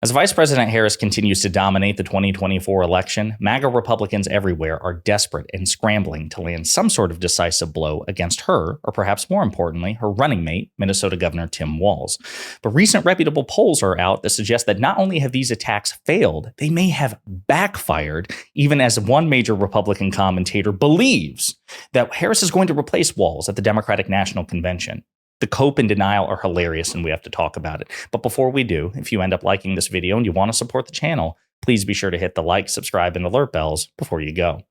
As Vice President Harris continues to dominate the 2024 election, MAGA Republicans everywhere are desperate and scrambling to land some sort of decisive blow against her, or perhaps more importantly, her running mate, Minnesota Governor Tim Walz. But recent reputable polls are out that suggest that not only have these attacks failed, they may have backfired, even as one major Republican commentator believes that Harris is going to replace Walz at the Democratic National Convention. The cope and denial are hilarious, and we have to talk about it. But before we do, if you end up liking this video and you want to support the channel, please be sure to hit the like, subscribe, and alert bells before you go. All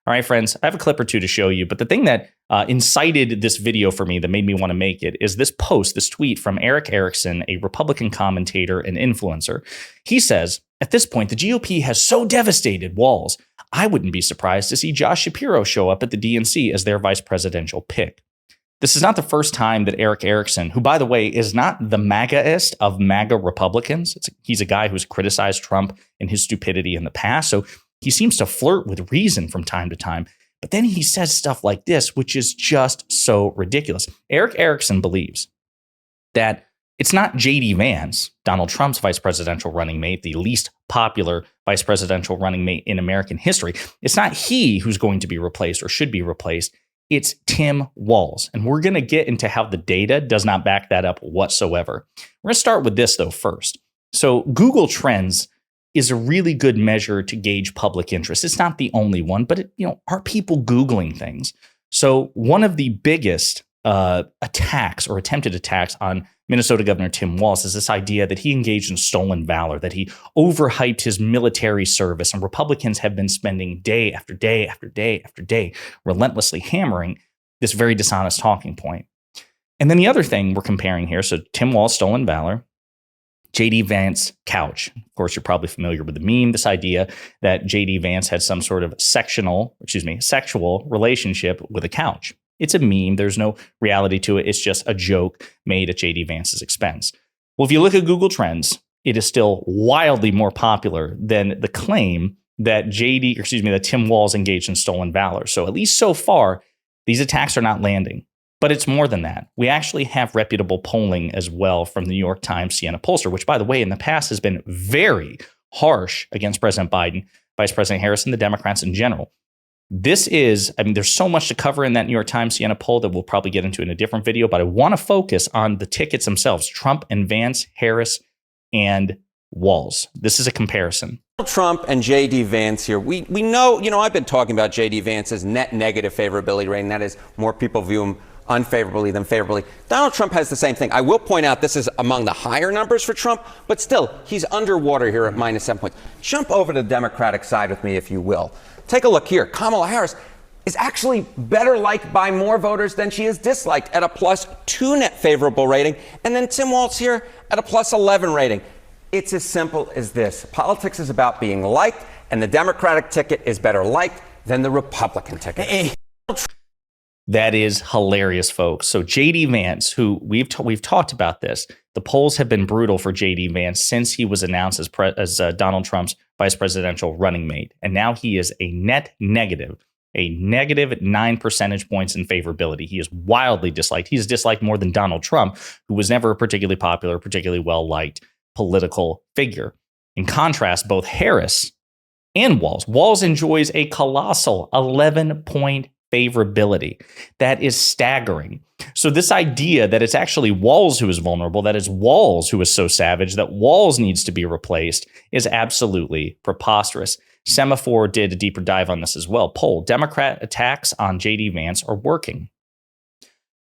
right, friends, I have a clip or two to show you, but the thing that incited this video for me that made me want to make it is this post, this tweet from Ericson, a Republican commentator and influencer. He says, at this point, the GOP has so devastated Walz, I wouldn't be surprised to see Josh Shapiro show up at the DNC as their vice presidential pick. This is not the first time that Ericson, who, by the way, is not the MAGA-ist of MAGA Republicans. He's a guy who's criticized Trump and his stupidity in the past, so he seems to flirt with reason from time to time. But then he says stuff like this, which is just so ridiculous. Ericson believes that it's not J.D. Vance, Donald Trump's vice presidential running mate, the least popular vice presidential running mate in American history. It's not he who's going to be replaced or should be replaced. It's Tim Walz. And we're going to get into how the data does not back that up whatsoever. We're going to start with this, though, first. So Google Trends is a really good measure to gauge public interest. It's not the only one, but are people Googling things? So one of the biggest attacks or attempted attacks on Minnesota Governor Tim Walz is this idea that he engaged in stolen valor, that he overhyped his military service, and Republicans have been spending day after day after day after day relentlessly hammering this very dishonest talking point. And then the other thing we're comparing here, so Tim Walz, stolen valor, J.D. Vance, couch. Of course, you're probably familiar with the meme, this idea that J.D. Vance had some sort of sexual relationship with a couch. It's a meme. There's no reality to it. It's just a joke made at J.D. Vance's expense. Well, if you look at Google Trends, it is still wildly more popular than the claim that that Tim Walz engaged in stolen valor. So at least so far, these attacks are not landing. But it's more than that. We actually have reputable polling as well from the New York Times Siena pollster, which, by the way, in the past has been very harsh against President Biden, Vice President Harris, and the Democrats in general. There's so much to cover in that New York Times Siena poll that we'll probably get into in a different video, but I want to focus on the tickets themselves, Trump and Vance, Harris, and Walz. This is a comparison. Trump and J.D. Vance here. We know, I've been talking about J.D. Vance's net negative favorability rating. That is, more people view him unfavorably than favorably. Donald Trump has the same thing. I will point out this is among the higher numbers for Trump, but still, he's underwater here at -7 points. Jump over to the Democratic side with me, if you will. Take a look here. Kamala Harris is actually better liked by more voters than she is disliked at a +2 net favorable rating. And then Tim Walz here at a +11 rating. It's as simple as this. Politics is about being liked, and the Democratic ticket is better liked than the Republican ticket. That is hilarious, folks. So J.D. Vance, who we've talked about this, the polls have been brutal for J.D. Vance since he was announced as Donald Trump's vice presidential running mate. And now he is a net negative, a negative 9 percentage points in favorability. He is wildly disliked. He is disliked more than Donald Trump, who was never a particularly popular, particularly well-liked political figure. In contrast, both Harris and Walz enjoys a colossal 11-point favorability. That is staggering. So this idea that it's actually Walz who is vulnerable, that it's Walz who is so savage, that Walz needs to be replaced is absolutely preposterous. Semaphore did a deeper dive on this as well. Poll, Democrat attacks on J.D. Vance are working.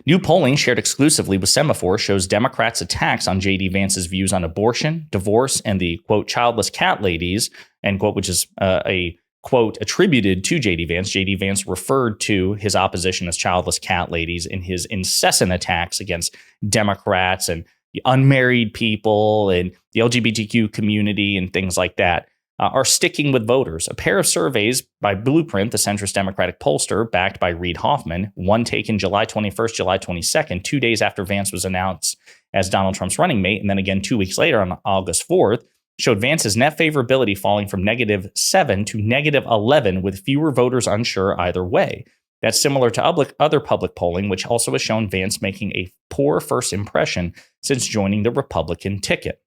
New polling shared exclusively with Semaphore shows Democrats' attacks on J.D. Vance's views on abortion, divorce, and the, quote, childless cat ladies, end quote, which is a quote attributed to J.D. Vance. J.D. Vance referred to his opposition as childless cat ladies in his incessant attacks against Democrats and the unmarried people and the LGBTQ community and things like that, are sticking with voters. A pair of surveys by Blueprint, the centrist Democratic pollster backed by Reid Hoffman, one taken July 21st, July 22nd, 2 days after Vance was announced as Donald Trump's running mate, and then again 2 weeks later on August 4th, showed Vance's net favorability falling from -7 to -11, with fewer voters unsure either way. That's similar to other public polling, which also has shown Vance making a poor first impression since joining the Republican ticket.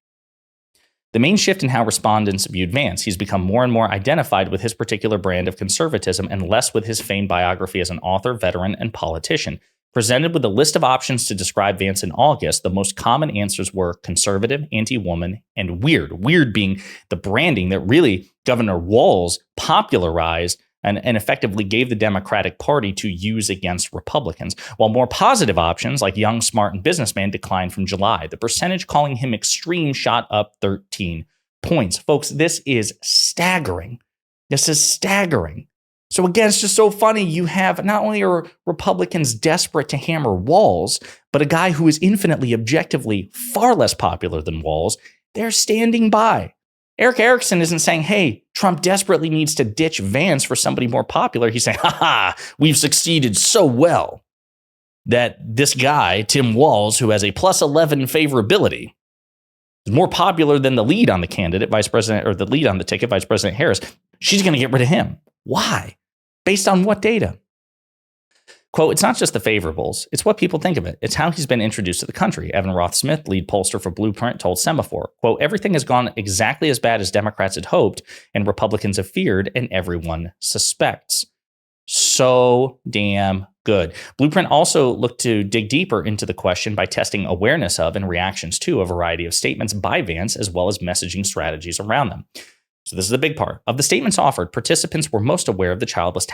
the main shift in how respondents viewed Vance. He's become more and more identified with his particular brand of conservatism and less with his famed biography as an author, veteran, and politician. Presented with a list of options to describe Vance in August, the most common answers were conservative, anti-woman, and weird. Weird being the branding that really Governor Walz popularized and effectively gave the Democratic Party to use against Republicans, while more positive options like young, smart, and businessman declined from July. The percentage calling him extreme shot up 13 points. Folks, this is staggering. This is staggering. So again, it's just so funny. You have not only are Republicans desperate to hammer Walz, but a guy who is infinitely, objectively far less popular than Walz, they're standing by. Ericson isn't saying, hey, Trump desperately needs to ditch Vance for somebody more popular. He's saying, we've succeeded so well that this guy, Tim Walz, who has a plus 11 favorability, is more popular than the lead on the candidate, Vice President, or the lead on the ticket, Vice President Harris. She's going to get rid of him. Why? Based on what data? Quote, it's not just the favorables. It's what people think of it. It's how he's been introduced to the country. Evan Roth-Smith, lead pollster for Blueprint, told Semaphore, quote, everything has gone exactly as bad as Democrats had hoped and Republicans have feared and everyone suspects. So damn good. Blueprint also looked to dig deeper into the question by testing awareness of and reactions to a variety of statements by Vance, as well as messaging strategies around them. So this is the big part. Of the statements offered, participants were most aware of the childless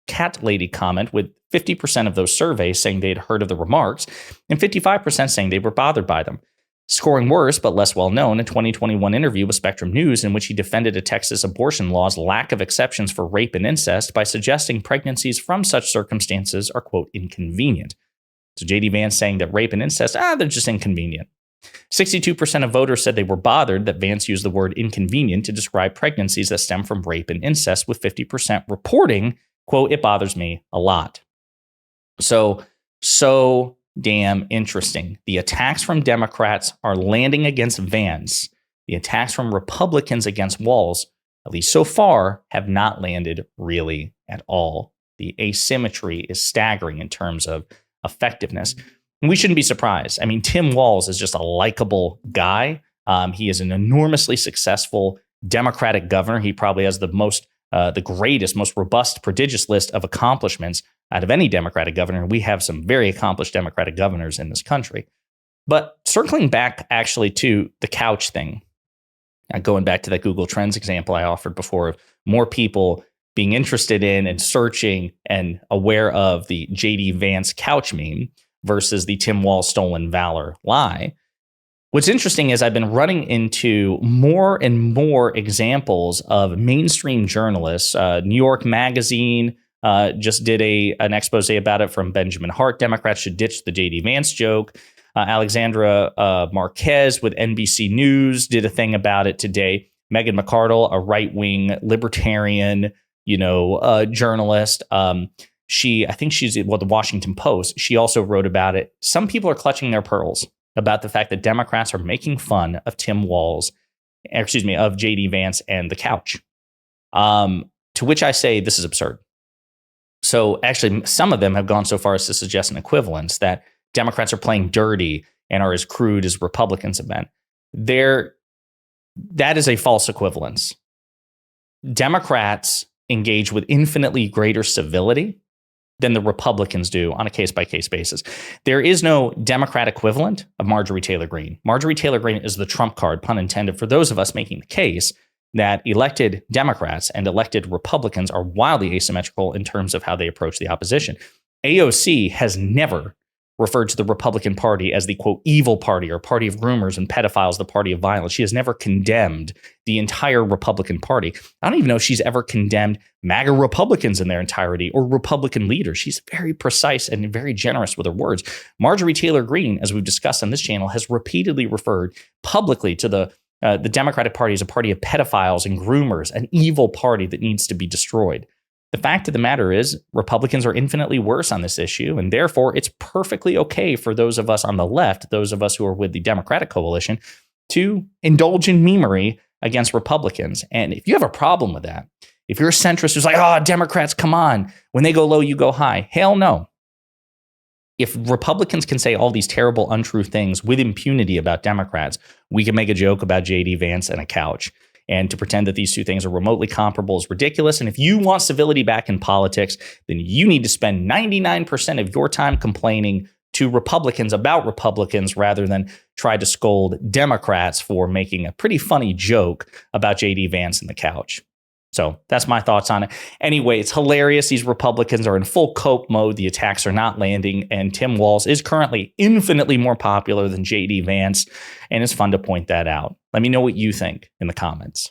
cat lady comment, with 50% of those surveys saying they had heard of the remarks and 55% saying they were bothered by them. Scoring worse, but less well known, a 2021 interview with Spectrum News in which he defended a Texas abortion law's lack of exceptions for rape and incest by suggesting pregnancies from such circumstances are, quote, inconvenient. So J.D. Vance saying that rape and incest, they're just inconvenient. 62% of voters said they were bothered that Vance used the word inconvenient to describe pregnancies that stem from rape and incest, with 50% reporting, quote, it bothers me a lot. So damn interesting. The attacks from Democrats are landing against Vance. The attacks from Republicans against Walz, at least so far, have not landed really at all. The asymmetry is staggering in terms of effectiveness. And we shouldn't be surprised. I mean, Tim Walz is just a likable guy. He is an enormously successful Democratic governor. He probably has the greatest, most robust, prodigious list of accomplishments out of any Democratic governor. We have some very accomplished Democratic governors in this country. But circling back actually to the couch thing, going back to that Google Trends example I offered before of more people being interested in and searching and aware of the J.D. Vance couch meme versus the Tim Walz stolen valor lie. What's interesting is I've been running into more and more examples of mainstream journalists. New York Magazine just did an expose about it from Benjamin Hart. Democrats should ditch the J.D. Vance joke. Alexandra Marquez with NBC News did a thing about it today. Megan McArdle, a right-wing libertarian, journalist. I think she's the Washington Post. She also wrote about it. Some people are clutching their pearls about the fact that Democrats are making fun of of J.D. Vance and the couch. To which I say, this is absurd. So actually, some of them have gone so far as to suggest an equivalence that Democrats are playing dirty and are as crude as Republicans have been. That is a false equivalence. Democrats engage with infinitely greater civility than the Republicans do on a case-by-case basis. There is no Democrat equivalent of Marjorie Taylor Greene. Marjorie Taylor Greene is the trump card, pun intended, for those of us making the case that elected Democrats and elected Republicans are wildly asymmetrical in terms of how they approach the opposition. AOC has never referred to the Republican Party as the, quote, evil party or party of rumors and pedophiles, the party of violence. She has never condemned the entire Republican Party. I don't even know if she's ever condemned MAGA Republicans in their entirety or Republican leaders. She's very precise and very generous with her words. Marjorie Taylor Greene, as we've discussed on this channel, has repeatedly referred publicly to the Democratic Party as a party of pedophiles and groomers, an evil party that needs to be destroyed. The fact of the matter is, Republicans are infinitely worse on this issue, and therefore it's perfectly okay for those of us on the left, those of us who are with the Democratic coalition, to indulge in memery against Republicans. And if you have a problem with that, if you're a centrist who's like, Democrats, come on, when they go low, you go high. Hell no. if Republicans can say all these terrible, untrue things with impunity about Democrats, we can make a joke about J.D. Vance and a couch. And to pretend that these two things are remotely comparable is ridiculous. And if you want civility back in politics, then you need to spend 99% of your time complaining to Republicans about Republicans rather than try to scold Democrats for making a pretty funny joke about J.D. Vance and the couch. So that's my thoughts on it. Anyway, it's hilarious. These Republicans are in full cope mode. The attacks are not landing. And Tim Walz is currently infinitely more popular than J.D. Vance. And it's fun to point that out. Let me know what you think in the comments.